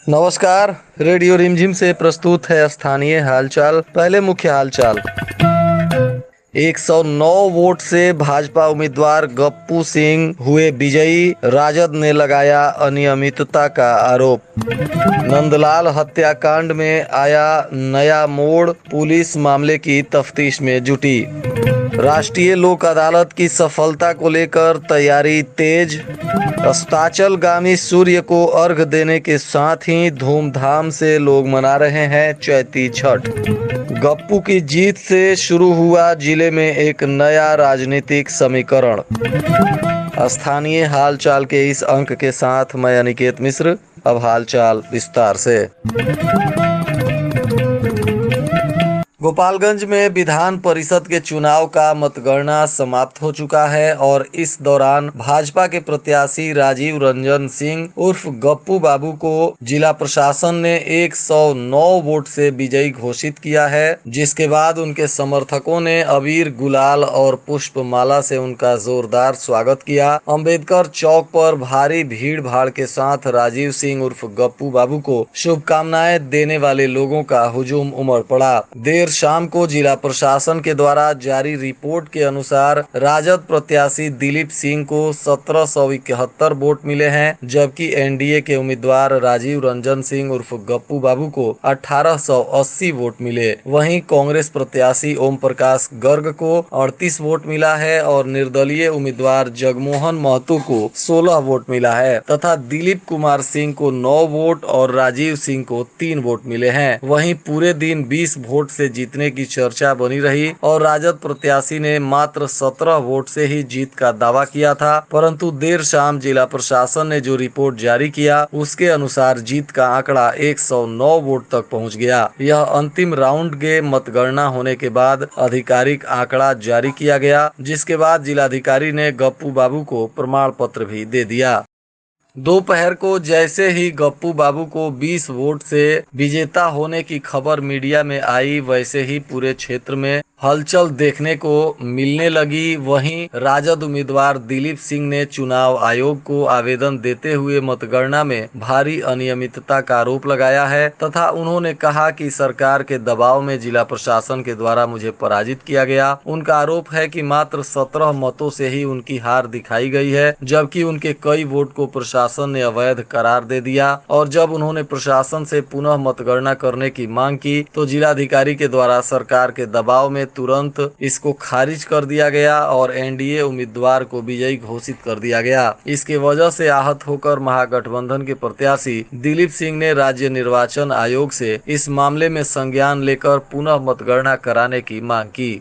नमस्कार। रेडियो रिमझिम से प्रस्तुत है स्थानीय हालचाल। पहले मुख्य हालचाल। 109 वोट से भाजपा उम्मीदवार गप्पू सिंह हुए विजयी, राजद ने लगाया अनियमितता का आरोप। नंदलाल हत्याकांड में आया नया मोड़, पुलिस मामले की तफ्तीश में जुटी। राष्ट्रीय लोक अदालत की सफलता को लेकर तैयारी तेज। अस्ताचलगामी सूर्य को अर्घ देने के साथ ही धूमधाम से लोग मना रहे हैं चैती छठ। गप्पू की जीत से शुरू हुआ जिले में एक नया राजनीतिक समीकरण। स्थानीय हालचाल के इस अंक के साथ मैं अनिकेत मिश्र। अब हालचाल विस्तार से। गोपालगंज में विधान परिषद के चुनाव का मतगणना समाप्त हो चुका है और इस दौरान भाजपा के प्रत्याशी राजीव रंजन सिंह उर्फ गप्पू बाबू को जिला प्रशासन ने 109 वोट से विजयी घोषित किया है, जिसके बाद उनके समर्थकों ने अबीर, गुलाल और पुष्पमाला से उनका जोरदार स्वागत किया। अंबेडकर चौक पर भारी भीड़ भाड़ के साथ राजीव सिंह उर्फ गप्पू बाबू को शुभकामनाएं देने वाले लोगों का हुजूम उमड़ पड़ा। देर शाम को जिला प्रशासन के द्वारा जारी रिपोर्ट के अनुसार राजद प्रत्याशी दिलीप सिंह को 1771 वोट मिले हैं, जबकि एनडीए के उम्मीदवार राजीव रंजन सिंह उर्फ गप्पू बाबू को 1880 वोट मिले। वहीं कांग्रेस प्रत्याशी ओम प्रकाश गर्ग को 38 वोट मिला है और निर्दलीय उम्मीदवार जगमोहन महतो को 16 वोट मिला है तथा दिलीप कुमार सिंह को 9 वोट और राजीव सिंह को 3 वोट मिले हैं। वहीं पूरे दिन 20 वोट से जीतने की चर्चा बनी रही और राजद प्रत्याशी ने मात्र 17 वोट से ही जीत का दावा किया था, परंतु देर शाम जिला प्रशासन ने जो रिपोर्ट जारी किया उसके अनुसार जीत का आंकड़ा 109 वोट तक पहुंच गया। यह अंतिम राउंड के मतगणना होने के बाद आधिकारिक आंकड़ा जारी किया गया, जिसके बाद जिलाधिकारी ने गप्पू बाबू को प्रमाण पत्र भी दे दिया। दोपहर को जैसे ही गप्पू बाबू को 20 वोट से विजेता होने की खबर मीडिया में आई, वैसे ही पूरे क्षेत्र में हलचल देखने को मिलने लगी। वहीं राजद उम्मीदवार दिलीप सिंह ने चुनाव आयोग को आवेदन देते हुए मतगणना में भारी अनियमितता का आरोप लगाया है तथा उन्होंने कहा कि सरकार के दबाव में जिला प्रशासन के द्वारा मुझे पराजित किया गया। उनका आरोप है कि मात्र 17 मतों से ही उनकी हार दिखाई गई है, जबकि उनके कई वोट को प्रशासन ने अवैध करार दे दिया और जब उन्होंने प्रशासन से पुनः मतगणना करने की मांग की तो जिलाधिकारी के द्वारा सरकार के दबाव में तुरंत इसको खारिज कर दिया गया और एनडीए उम्मीदवार को विजयी घोषित कर दिया गया। इसके वजह से आहत होकर महागठबंधन के प्रत्याशी दिलीप सिंह ने राज्य निर्वाचन आयोग से इस मामले में संज्ञान लेकर पुनः मतगणना कराने की मांग की।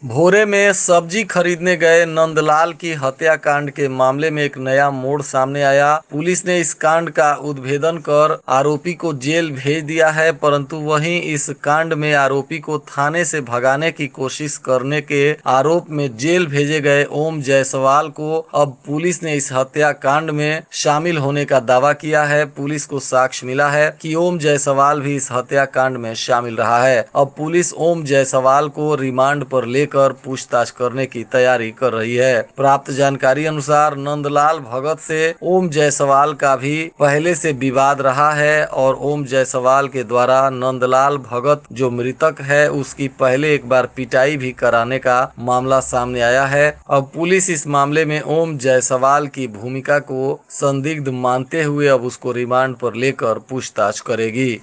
भोरे में सब्जी खरीदने गए नंदलाल की हत्याकांड के मामले में एक नया मोड़ सामने आया। पुलिस ने इस कांड का उद्भेदन कर आरोपी को जेल भेज दिया है, परंतु वहीं इस कांड में आरोपी को थाने से भगाने की कोशिश करने के आरोप में जेल भेजे गए ओम जायसवाल को अब पुलिस ने इस हत्याकांड में शामिल होने का दावा किया है। पुलिस को साक्ष्य मिला है कि ओम जायसवाल भी इस हत्याकांड में शामिल रहा है। अब पुलिस ओम जायसवाल को रिमांड पर लेकर पूछताछ करने की तैयारी कर रही है। प्राप्त जानकारी अनुसार नंदलाल भगत से ओम जायसवाल का भी पहले से विवाद रहा है और ओम जायसवाल के द्वारा नंदलाल भगत जो मृतक है उसकी पहले एक बार पिटाई भी कराने का मामला सामने आया है। अब पुलिस इस मामले में ओम जायसवाल की भूमिका को संदिग्ध मानते हुए अब उसको रिमांड पर लेकर पूछताछ करेगी।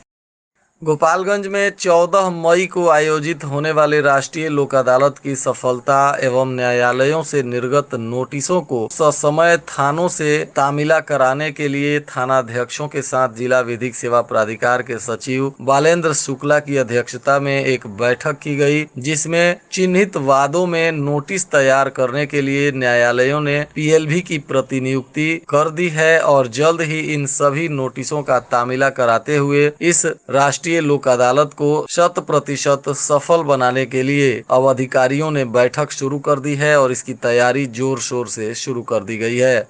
गोपालगंज में 14 मई को आयोजित होने वाले राष्ट्रीय लोक अदालत की सफलता एवं न्यायालयों से निर्गत नोटिसों को ससमय थानों से तामीला कराने के लिए थानाध्यक्षों के साथ जिला विधिक सेवा प्राधिकार के सचिव बालेंद्र शुक्ला की अध्यक्षता में एक बैठक की गई, जिसमें चिन्हित वादों में नोटिस तैयार करने के लिए न्यायालयों ने पीएलबी की प्रतिनियुक्ति कर दी है और जल्द ही इन सभी नोटिसों का तामीला कराते हुए इस राष्ट्रीय लोक अदालत को 100% सफल बनाने के लिए अब अधिकारियों ने बैठक शुरू कर दी है और इसकी तैयारी जोर शोर से शुरू कर दी गई है।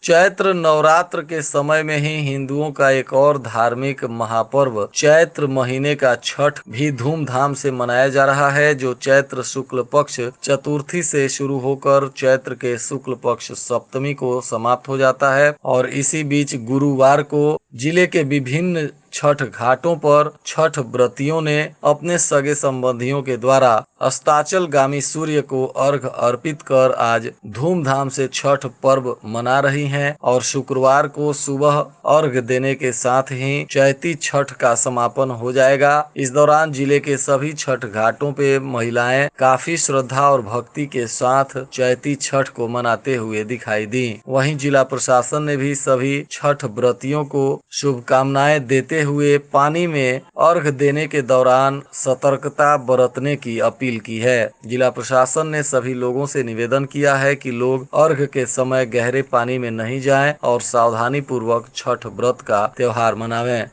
चैत्र नवरात्र के समय में ही हिंदुओं का एक और धार्मिक महापर्व चैत्र महीने का छठ भी धूमधाम से मनाया जा रहा है, जो चैत्र शुक्ल पक्ष चतुर्थी से शुरू होकर चैत्र के शुक्ल पक्ष सप्तमी को समाप्त हो जाता है। और इसी बीच गुरुवार को जिले के विभिन्न छठ घाटों पर छठ व्रतियों ने अपने सगे संबंधियों के द्वारा अस्ताचलगामी सूर्य को अर्घ अर्पित कर आज धूमधाम से छठ पर्व मना रही हैं। और शुक्रवार को सुबह अर्घ देने के साथ ही चैती छठ का समापन हो जाएगा। इस दौरान जिले के सभी छठ घाटों पे महिलाएं काफी श्रद्धा और भक्ति के साथ चैती छठ को मनाते हुए दिखाई दी। वहीं जिला प्रशासन ने भी सभी छठ व्रतियों को शुभकामनाएं देते हुए पानी में अर्घ देने के दौरान सतर्कता बरतने की अपील की है। जिला प्रशासन ने सभी लोगों से निवेदन किया है कि लोग अर्घ के समय गहरे पानी में नहीं जाएं और सावधानी पूर्वक छठ व्रत का त्योहार मनावें।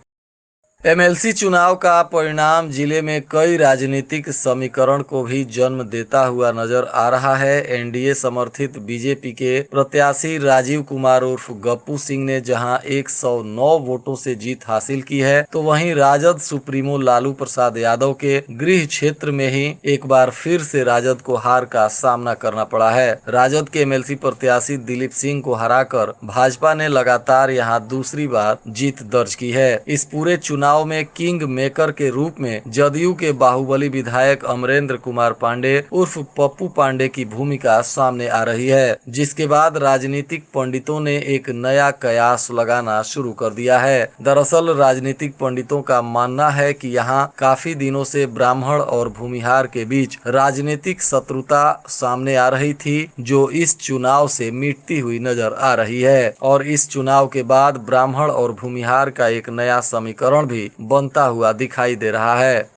एमएलसी चुनाव का परिणाम जिले में कई राजनीतिक समीकरण को भी जन्म देता हुआ नजर आ रहा है। एनडीए समर्थित बीजेपी के प्रत्याशी राजीव कुमार उर्फ गप्पू सिंह ने जहां 109 वोटों से जीत हासिल की है, तो वहीं राजद सुप्रीमो लालू प्रसाद यादव के गृह क्षेत्र में ही एक बार फिर से राजद को हार का सामना करना पड़ा है। राजद के एमएलसी प्रत्याशी दिलीप सिंह को हराकर भाजपा ने लगातार यहां दूसरी बार जीत दर्ज की है। इस पूरे चुनाव में किंग मेकर के रूप में जदयू के बाहुबली विधायक अमरेंद्र कुमार पांडे उर्फ पप्पू पांडे की भूमिका सामने आ रही है, जिसके बाद राजनीतिक पंडितों ने एक नया कयास लगाना शुरू कर दिया है। दरअसल राजनीतिक पंडितों का मानना है कि यहाँ काफी दिनों से ब्राह्मण और भूमिहार के बीच राजनीतिक शत्रुता सामने आ रही थी, जो इस चुनाव से मिटती हुई नजर आ रही है। और इस चुनाव के बाद ब्राह्मण और भूमिहार का एक नया समीकरण भी बनता हुआ दिखाई दे रहा है।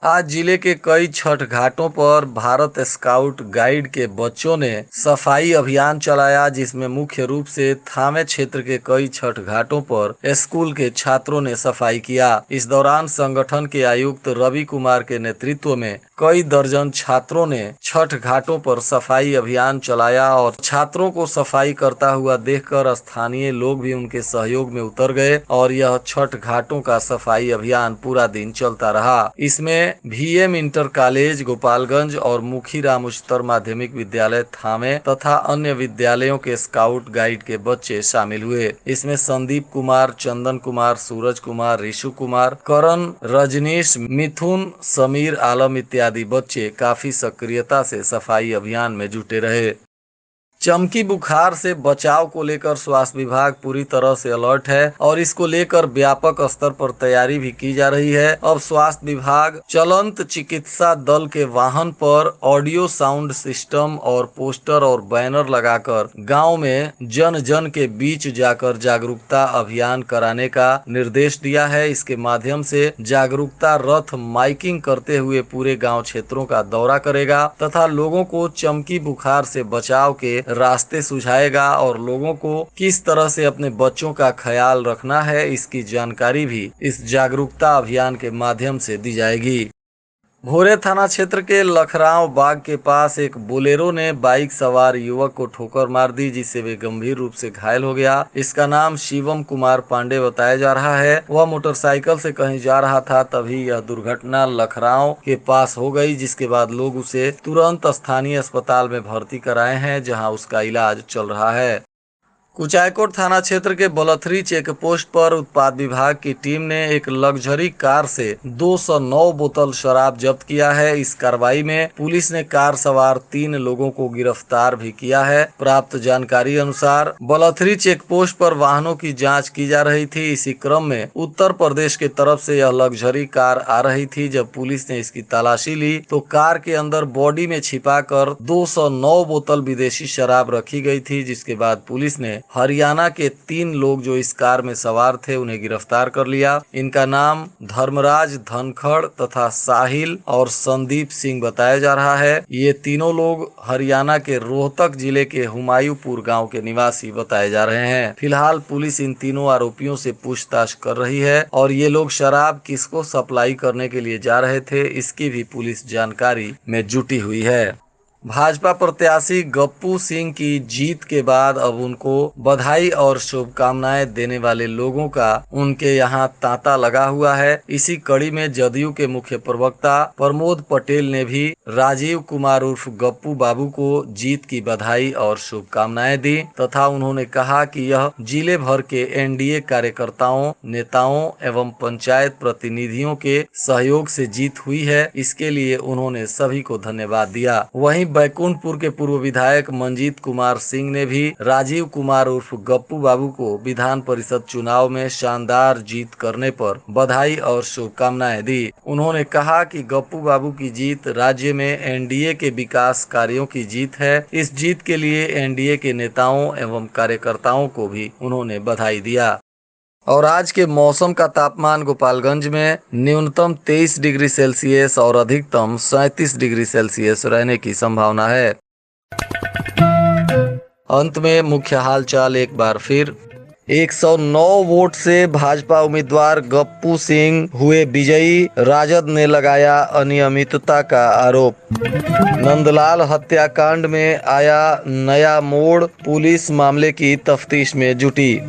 आज जिले के कई छठ घाटों पर भारत स्काउट गाइड के बच्चों ने सफाई अभियान चलाया, जिसमें मुख्य रूप से थामे क्षेत्र के कई छठ घाटों पर स्कूल के छात्रों ने सफाई किया। इस दौरान संगठन के आयुक्त रवि कुमार के नेतृत्व में कई दर्जन छात्रों ने छठ घाटों पर सफाई अभियान चलाया और छात्रों को सफाई करता हुआ देखकर स्थानीय लोग भी उनके सहयोग में उतर गए और यह छठ घाटों का सफाई अभियान पूरा दिन चलता रहा। इसमें VM इंटर कॉलेज गोपालगंज और मुखीराम उच्चतर माध्यमिक विद्यालय थामे तथा अन्य विद्यालयों के स्काउट गाइड के बच्चे शामिल हुए। इसमें संदीप कुमार, चंदन कुमार, सूरज कुमार, ऋषु कुमार, करण, रजनीश, मिथुन, समीर आलम इत्यादि बच्चे काफी सक्रियता से सफाई अभियान में जुटे रहे। चमकी बुखार से बचाव को लेकर स्वास्थ्य विभाग पूरी तरह से अलर्ट है और इसको लेकर व्यापक स्तर पर तैयारी भी की जा रही है। अब स्वास्थ्य विभाग चलंत चिकित्सा दल के वाहन पर ऑडियो साउंड सिस्टम और पोस्टर और बैनर लगाकर गांव में जन जन के बीच जाकर जागरूकता अभियान कराने का निर्देश दिया है। इसके माध्यम से जागरूकता रथ माइकिंग करते हुए पूरे गाँव क्षेत्रों का दौरा करेगा तथा लोगों को चमकी बुखार से बचाव के रास्ते सुझाएगा और लोगों को किस तरह से अपने बच्चों का ख्याल रखना है, इसकी जानकारी भी इस जागरूकता अभियान के माध्यम से दी जाएगी। भोरे थाना क्षेत्र के लखराव बाग के पास एक बोलेरो ने बाइक सवार युवक को ठोकर मार दी, जिससे वे गंभीर रूप से घायल हो गया। इसका नाम शिवम कुमार पांडे बताया जा रहा है। वह मोटरसाइकिल से कहीं जा रहा था, तभी यह दुर्घटना लखराव के पास हो गई, जिसके बाद लोग उसे तुरंत स्थानीय अस्पताल में भर्ती कराए हैं, जहाँ उसका इलाज चल रहा है। कुचायकोट थाना क्षेत्र के बलथरी चेक पोस्ट पर उत्पाद विभाग की टीम ने एक लग्जरी कार से 209 बोतल शराब जब्त किया है। इस कार्रवाई में पुलिस ने कार सवार 3 लोगों को गिरफ्तार भी किया है। प्राप्त जानकारी अनुसार बलथरी चेक पोस्ट पर वाहनों की जांच की जा रही थी। इसी क्रम में उत्तर प्रदेश के तरफ से यह लग्जरी कार आ रही थी। जब पुलिस ने इसकी तलाशी ली तो कार के अंदर बॉडी में छिपाकर 209 बोतल विदेशी शराब रखी गई थी, जिसके बाद पुलिस ने हरियाणा के 3 लोग जो इस कार में सवार थे उन्हें गिरफ्तार कर लिया। इनका नाम धर्मराज धनखड़ तथा साहिल और संदीप सिंह बताया जा रहा है। ये तीनों लोग हरियाणा के रोहतक जिले के हुमायूंपुर गांव के निवासी बताए जा रहे हैं। फिलहाल पुलिस इन तीनों आरोपियों से पूछताछ कर रही है और ये लोग शराब किसको सप्लाई करने के लिए जा रहे थे, इसकी भी पुलिस जानकारी में जुटी हुई है। भाजपा प्रत्याशी गप्पू सिंह की जीत के बाद अब उनको बधाई और शुभकामनाएं देने वाले लोगों का उनके यहां तांता लगा हुआ है। इसी कड़ी में जदयू के मुख्य प्रवक्ता प्रमोद पटेल ने भी राजीव कुमार उर्फ गप्पू बाबू को जीत की बधाई और शुभकामनाएं दी तथा उन्होंने कहा कि यह जिले भर के एनडीए कार्यकर्ताओं, नेताओं एवं पंचायत प्रतिनिधियों के सहयोग से जीत हुई है। इसके लिए उन्होंने सभी को धन्यवाद दिया। वहीं बैकुंठपुर के पूर्व विधायक मंजीत कुमार सिंह ने भी राजीव कुमार उर्फ गप्पू बाबू को विधान परिषद चुनाव में शानदार जीत करने पर बधाई और शुभकामनाएं दी। उन्होंने कहा कि गप्पू बाबू की जीत राज्य में एनडीए के विकास कार्यों की जीत है। इस जीत के लिए एनडीए के नेताओं एवं कार्यकर्ताओं को भी उन्होंने बधाई दिया। और आज के मौसम का तापमान गोपालगंज में न्यूनतम 23 डिग्री सेल्सियस और अधिकतम 37 डिग्री सेल्सियस रहने की संभावना है। अंत में मुख्य हालचाल एक बार फिर। 109 वोट से भाजपा उम्मीदवार गप्पू सिंह हुए विजयी, राजद ने लगाया अनियमितता का आरोप। नंदलाल हत्याकांड में आया नया मोड़, पुलिस मामले की तफ्तीश में जुटी।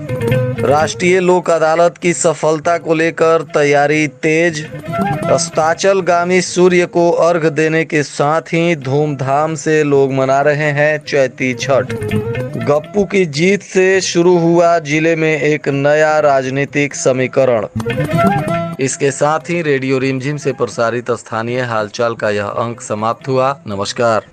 राष्ट्रीय लोक अदालत की सफलता को लेकर तैयारी तेज। अस्ताचलगामी सूर्य को अर्घ देने के साथ ही धूमधाम से लोग मना रहे हैं चैती छठ। गप्पू की जीत से शुरू हुआ जिले में एक नया राजनीतिक समीकरण। इसके साथ ही रेडियो रिमझिम से प्रसारित स्थानीय हालचाल का यह अंक समाप्त हुआ। नमस्कार।